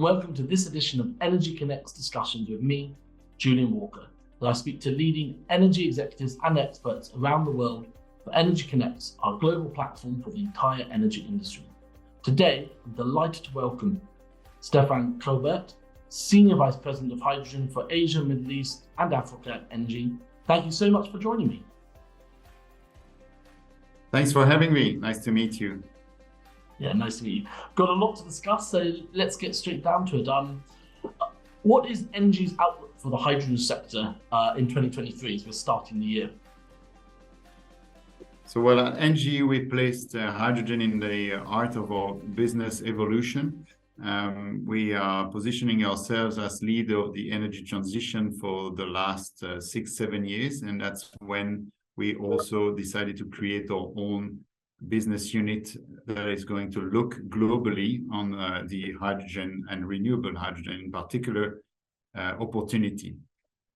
and welcome to this edition of Energy Connects discussions with me, Julian Walker, where I speak to leading energy executives and experts around the world for Energy Connects, our global platform for the entire energy industry. Today, I'm delighted to welcome Stephan Gobert, Senior Vice President of Hydrogen for Asia, Middle East and Africa at ENGIE. Thank you so much for joining me. Thanks for having me. Nice to meet you. Yeah, nice to meet you. Got a lot to discuss, so let's get straight down to it. What is ENGIE's outlook for the hydrogen sector in 2023 as we're starting the year? So, well, at ENGIE, we placed hydrogen in the heart of our business evolution. We are positioning ourselves as leader of the energy transition for the last 6-7 years, and that's when we also decided to create our own business unit that is going to look globally on the hydrogen and renewable hydrogen in particular opportunity.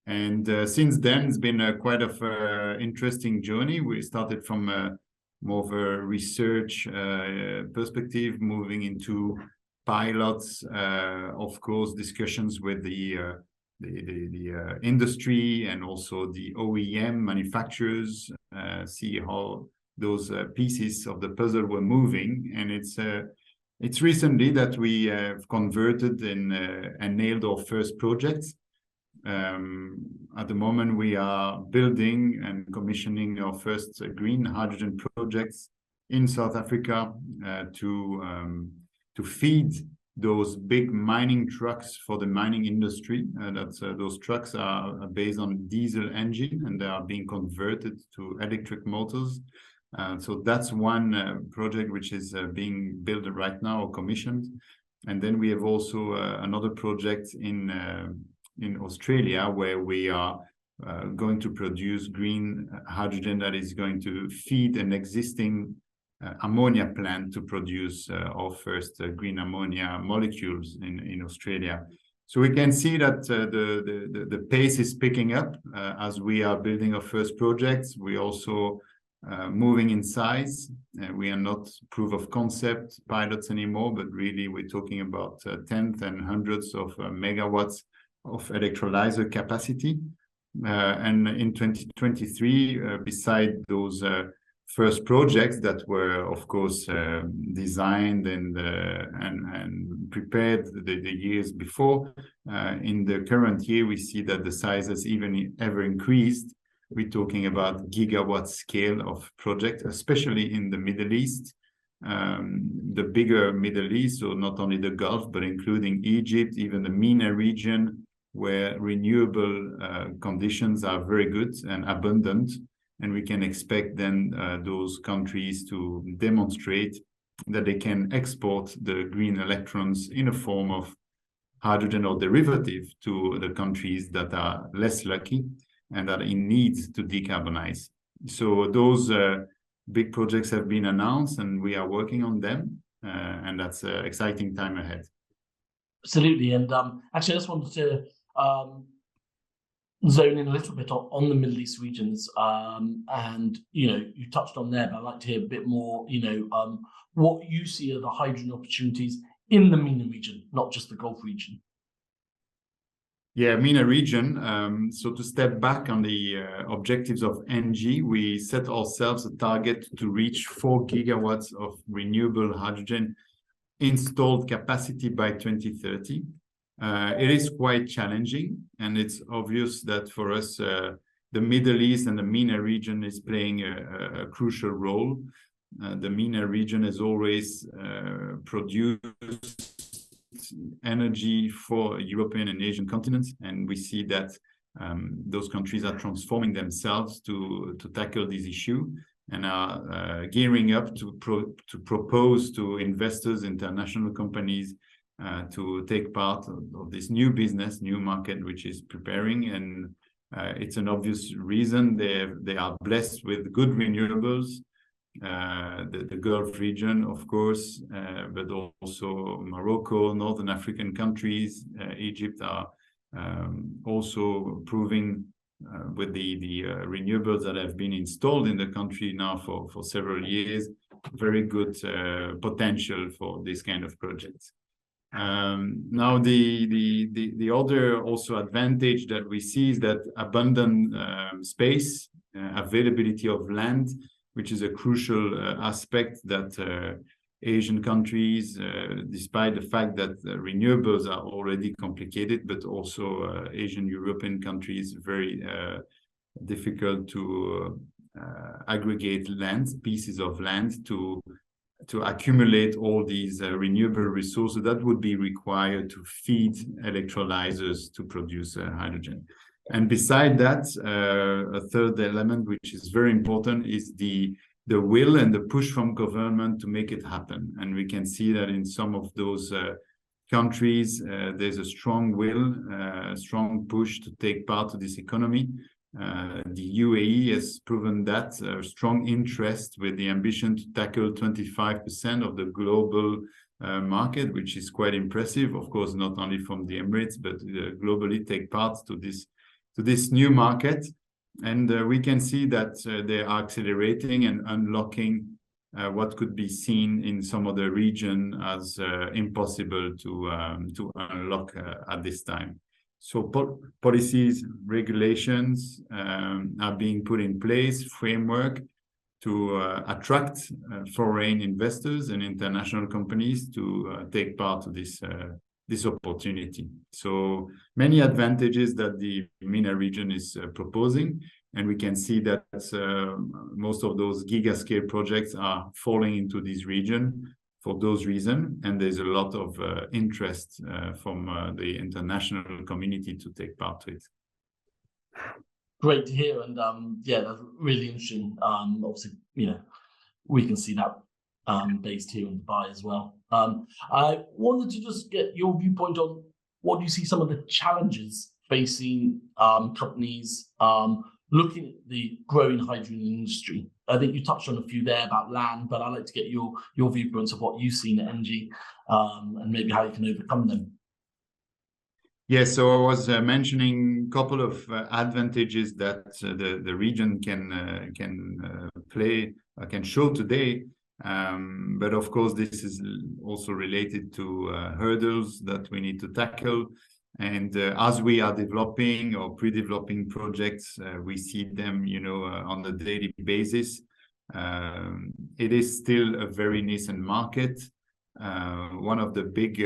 And since then, it's been quite an interesting journey. We started from more of a research perspective, moving into pilots, of course, discussions with the industry and also the OEM manufacturers, see how those pieces of the puzzle were moving. And it's recently that we have converted and nailed our first projects. At the moment, we are building and commissioning our first green hydrogen projects in South Africa to feed those big mining trucks for the mining industry. Those trucks are based on diesel engine and they are being converted to electric motors. So that's one project which is being built right now or commissioned. And then we have also another project in Australia where we are going to produce green hydrogen that is going to feed an existing ammonia plant to produce our first green ammonia molecules in Australia. So we can see that the pace is picking up as we are building our first projects. We also moving in size. We are not proof of concept pilots anymore, but really we're talking about tens and hundreds of megawatts of electrolyzer capacity. And in 2023, beside those first projects that were, of course, designed and prepared the years before, in the current year, we see that the size has even ever increased. We're talking about gigawatt scale of project, especially in the Middle East, the bigger Middle East, so not only the Gulf, but including Egypt, even the MENA region, where renewable conditions are very good and abundant. And we can expect then those countries to demonstrate that they can export the green electrons in a form of hydrogen or derivative to the countries that are less lucky and are in need to decarbonize. So those big projects have been announced and we are working on them. And that's an exciting time ahead. Absolutely. And actually, I just wanted to zone in a little bit on the Middle East regions. And, you touched on there, but I'd like to hear a bit more, what you see are the hydrogen opportunities in the MENA region, not just the Gulf region. Yeah, MENA region. So to step back on the objectives of ENGIE, we set ourselves a target to reach 4 gigawatts of renewable hydrogen installed capacity by 2030. It is quite challenging, and it's obvious that for us, the Middle East and the MENA region is playing a crucial role. The MENA region has always produced energy for European and Asian continents, and we see that those countries are transforming themselves to tackle this issue and are gearing up to propose to investors, international companies, to take part of this new business, new market, which is preparing. And it's an obvious reason they are blessed with good renewables. The Gulf region, of course, but also Morocco, Northern African countries, Egypt are also proving with the renewables that have been installed in the country now for several years, very good potential for this kind of projects. Now, the other also advantage that we see is that abundant space, availability of land, which is a crucial aspect that Asian countries, despite the fact that renewables are already complicated, but also Asian European countries, very difficult to aggregate land, pieces of land to accumulate all these renewable resources that would be required to feed electrolyzers to produce hydrogen. And beside that, a third element, which is very important, is the will and the push from government to make it happen. And we can see that in some of those countries, there's a strong will, a strong push to take part of this economy. The UAE has proven that strong interest with the ambition to tackle 25% of the global market, which is quite impressive. Of course, not only from the Emirates, but globally take part to this new market. And we can see that they are accelerating and unlocking what could be seen in some other region as impossible to unlock at this time. So policies, regulations are being put in place, framework to attract foreign investors and international companies to take part of this opportunity. So many advantages that the MENA region is proposing, and we can see that most of those gigascale projects are falling into this region for those reasons, and there's a lot of interest from the international community to take part to it. Great to hear, and yeah, that's really interesting. Obviously, we can see that based here in Dubai as well. I wanted to just get your viewpoint on what you see some of the challenges facing companies looking at the growing hydrogen industry. I think you touched on a few there about land, but I'd like to get your viewpoints of what you've seen at ENGIE and maybe how you can overcome them. Yes, so I was mentioning a couple of advantages that the region can show today. But of course, this is also related to hurdles that we need to tackle. And as we are developing or pre-developing projects, we see them, on a daily basis. It is still a very nascent market. One of the big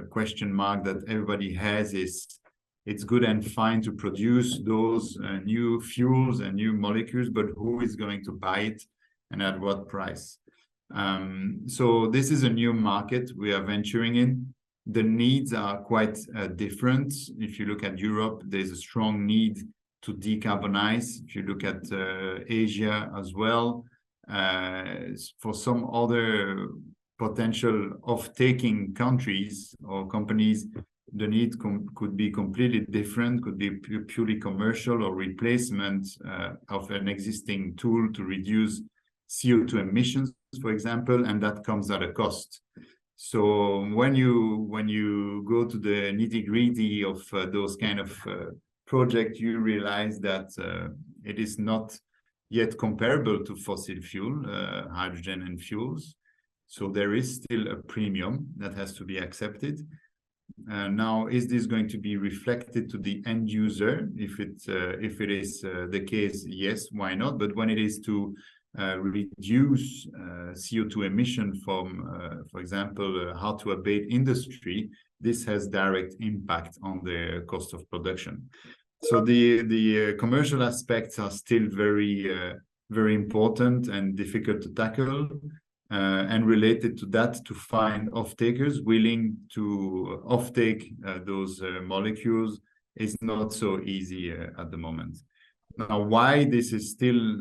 question mark that everybody has is it's good and fine to produce those new fuels and new molecules, but who is going to buy it and at what price? So this is a new market we are venturing in. The needs are quite different. If you look at Europe, there's a strong need to decarbonize. If you look at Asia as well, for some other potential off-taking countries or companies, the need could be completely different, could be purely commercial or replacement of an existing tool to reduce CO2 emissions, for example, and that comes at a cost. So when you go to the nitty-gritty of those kind of projects, you realize that it is not yet comparable to fossil fuel, hydrogen and fuels. So there is still a premium that has to be accepted. Now, is this going to be reflected to the end user? If it is the case, yes, why not? But when it is to reduce CO2 emission from, for example, how to abate industry, this has direct impact on the cost of production. So the commercial aspects are still very important and difficult to tackle. And related to that, to find off-takers willing to off-take those molecules is not so easy at the moment. Now, why this is still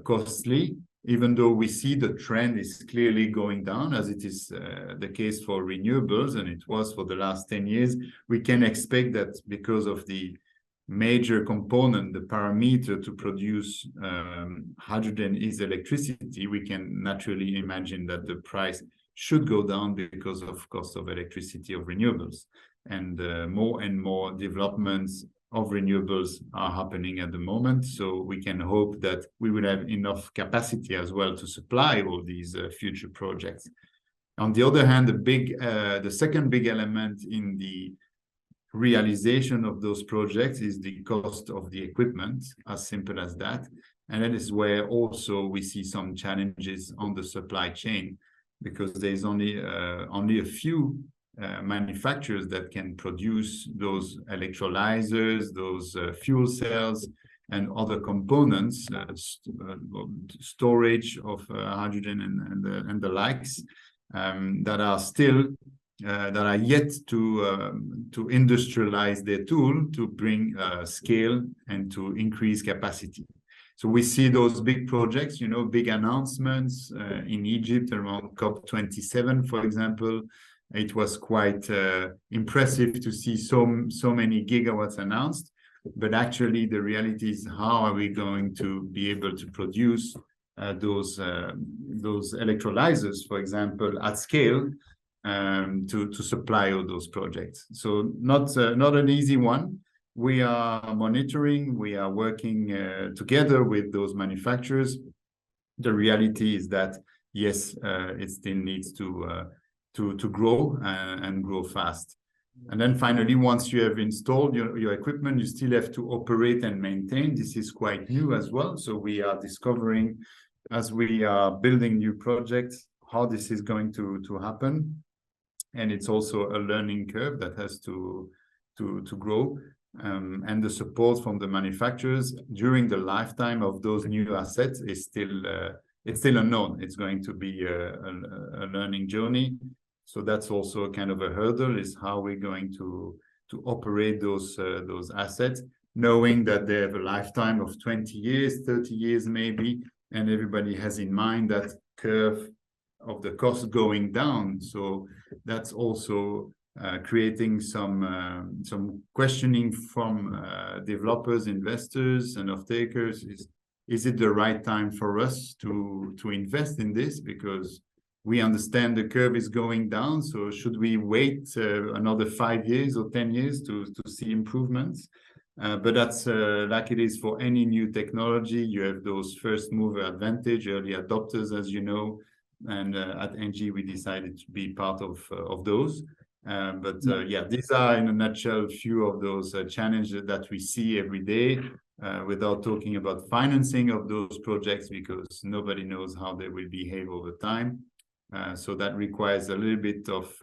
costly, even though we see the trend is clearly going down, as it is the case for renewables, and it was for the last 10 years, we can expect that because of the major component, the parameter to produce hydrogen is electricity, we can naturally imagine that the price should go down because of cost of electricity of renewables. And more developments of renewables are happening at the moment. So we can hope that we will have enough capacity as well to supply all these future projects. On the other hand, the second big element in the realization of those projects is the cost of the equipment, as simple as that. And that is where also we see some challenges on the supply chain, because there's only a few manufacturers that can produce those electrolyzers, those fuel cells, and other components, storage of hydrogen and the likes, that are still that are yet to industrialize their tool to bring scale and to increase capacity. So we see those big projects, you know, big announcements in Egypt around COP27, for example. It was quite impressive to see so many gigawatts announced. But actually, the reality is, how are we going to be able to produce those electrolyzers, for example, at scale, to supply all those projects? So not an easy one. We are monitoring, we are working together with those manufacturers. The reality is that, yes, it still needs to grow and grow fast. And then finally, once you have installed your equipment, you still have to operate and maintain. This is quite new as well. So we are discovering, as we are building new projects, how this is going to happen. And it's also a learning curve that has to grow. And the support from the manufacturers during the lifetime of those new assets is still it's still unknown. It's going to be a learning journey. So that's also kind of a hurdle, is how we're going to operate those assets, knowing that they have a lifetime of 20 years, 30 years maybe, and everybody has in mind that curve of the cost going down. So that's also creating some questioning from developers, investors, and off-takers. Is it the right time for us to invest in this? Because we understand the curve is going down. So should we wait another 5 years or 10 years to see improvements? But that's like it is for any new technology. You have those first mover advantage, early adopters, as you know. And at ENGIE, we decided to be part of those. Yeah, these are in a nutshell a few of those challenges that we see every day, without talking about financing of those projects, because nobody knows how they will behave over time. So that requires a little bit of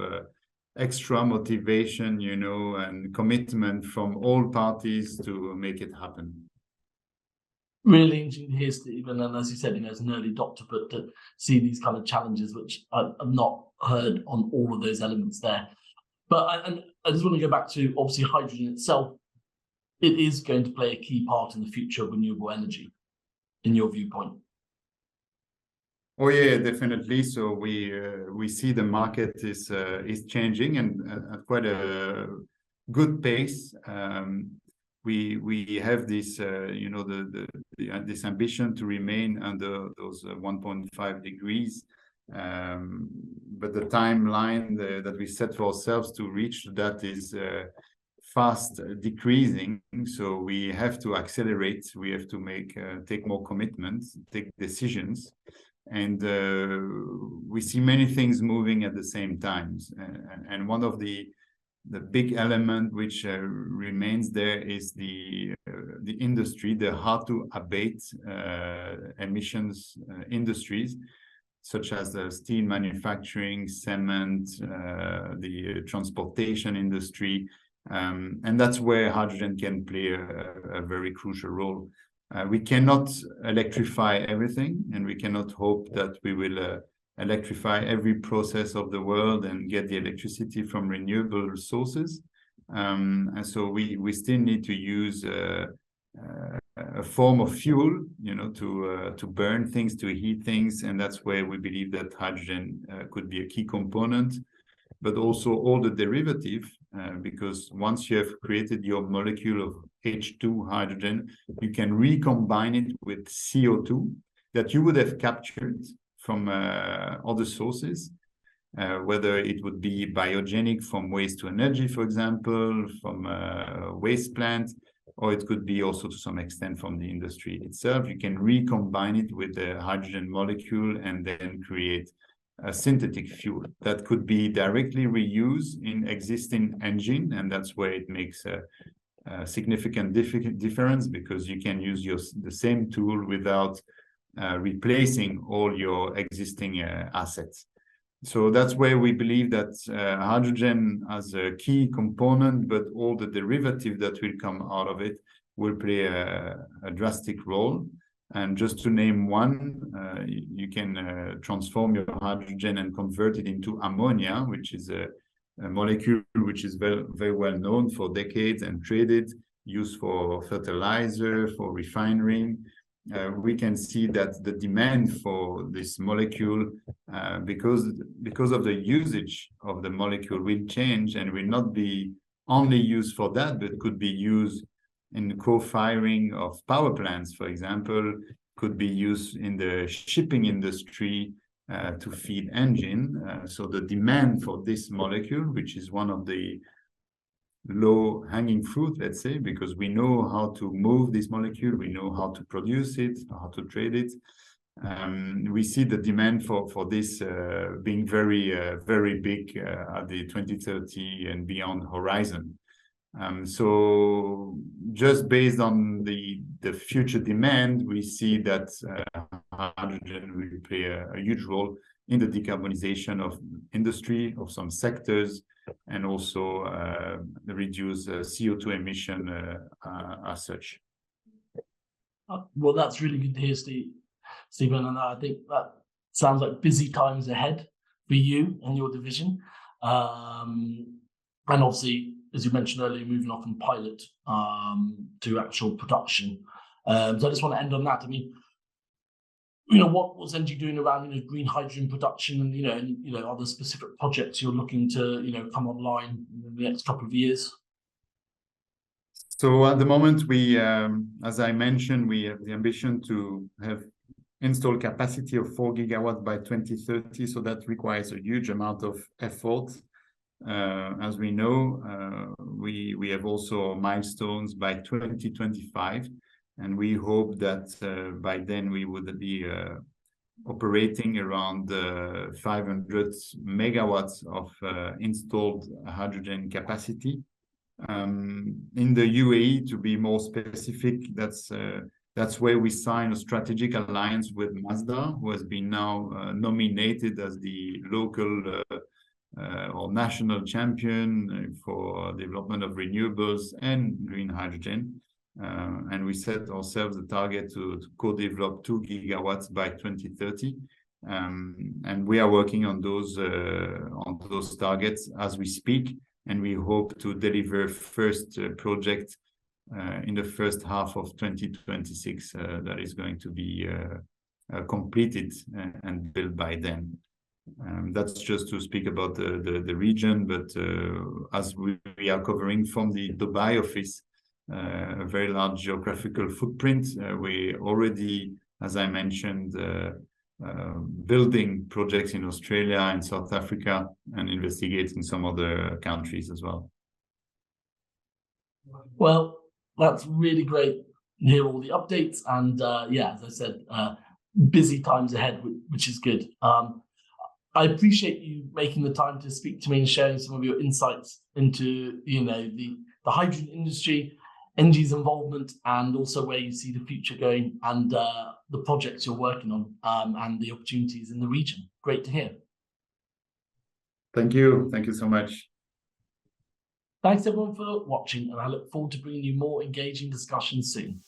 extra motivation, you know, and commitment from all parties to make it happen. Really interesting to hear, Stephen, and as you said, you know, as an early adopter, but to see these kind of challenges, which I've not heard on all of those elements there. But I just want to go back to, obviously, hydrogen itself. It is going to play a key part in the future of renewable energy, in your viewpoint. Oh yeah, definitely. So we see the market is changing, and at quite a good pace. We have this you know, this ambition to remain under those 1.5 degrees, but the timeline that we set for ourselves to reach that is fast decreasing. So we have to accelerate. We have to take more commitments, take decisions. And we see many things moving at the same time. And one of the big element which remains there is the industry, the hard to abate emissions industries, such as the steel manufacturing, cement, the transportation industry. And that's where hydrogen can play a very crucial role. We cannot electrify everything, and we cannot hope that we will electrify every process of the world and get the electricity from renewable sources. And so we still need to use a form of fuel, you know, to burn things, to heat things. And that's where we believe that hydrogen could be a key component, but also all the derivative, because once you have created your molecule of H2 hydrogen, you can recombine it with CO2 that you would have captured from other sources, whether it would be biogenic from waste to energy, for example, from a waste plant, or it could be also to some extent from the industry itself. You can recombine it with the hydrogen molecule and then create a synthetic fuel that could be directly reused in existing engine, and that's where it makes a significant difference, because you can use the same tool without replacing all your existing assets. So that's where we believe that hydrogen as a key component, but all the derivative that will come out of it will play a drastic role. And just to name one, you can transform your hydrogen and convert it into ammonia, which is a molecule which is very, very well known for decades and traded, used for fertilizer, for refinery. We can see that the demand for this molecule, because of the usage of the molecule, will change and will not be only used for that, but could be used in co-firing of power plants, for example, could be used in the shipping industry to feed engine. So the demand for this molecule, which is one of the low-hanging fruit, let's say, because we know how to move this molecule, we know how to produce it, how to trade it. We see the demand for this being very, very big at the 2030 and beyond horizon. So just based on the future demand, we see that hydrogen will play a huge role in the decarbonization of industry, of some sectors, and also reduce CO2 emission as such. Well, that's really good to hear, Stephen, and I think that sounds like busy times ahead for you and your division. And obviously, as you mentioned earlier, moving off from pilot to actual production. So I just want to end on that. I mean, what's ENGIE doing around green hydrogen production, and are there specific projects you're looking to come online in the next couple of years? So at the moment, we, as I mentioned, we have the ambition to have installed capacity of 4 gigawatts by 2030. So that requires a huge amount of effort. As we know, we have also milestones by 2025, and we hope that by then we would be operating around 500 megawatts of installed hydrogen capacity. In the UAE, to be more specific, that's where we sign a strategic alliance with Mazda, who has been now nominated as the local or national champion for development of renewables and green hydrogen. And we set ourselves the target to co-develop 2 gigawatts by 2030. And we are working on those targets as we speak. And we hope to deliver first project in the first half of 2026 that is going to be completed and built by then. That's just to speak about the region, but as we are covering from the Dubai office, a very large geographical footprint, we already, as I mentioned, building projects in Australia and South Africa and investigating some other countries as well. Well, that's really great to hear all the updates, and as I said, busy times ahead, which is good. I appreciate you making the time to speak to me and sharing some of your insights into the hydrogen industry, ENGIE's involvement, and also where you see the future going, and the projects you're working on, and the opportunities in the region. Great to hear. Thank you. Thank you so much. Thanks everyone for watching, and I look forward to bringing you more engaging discussions soon.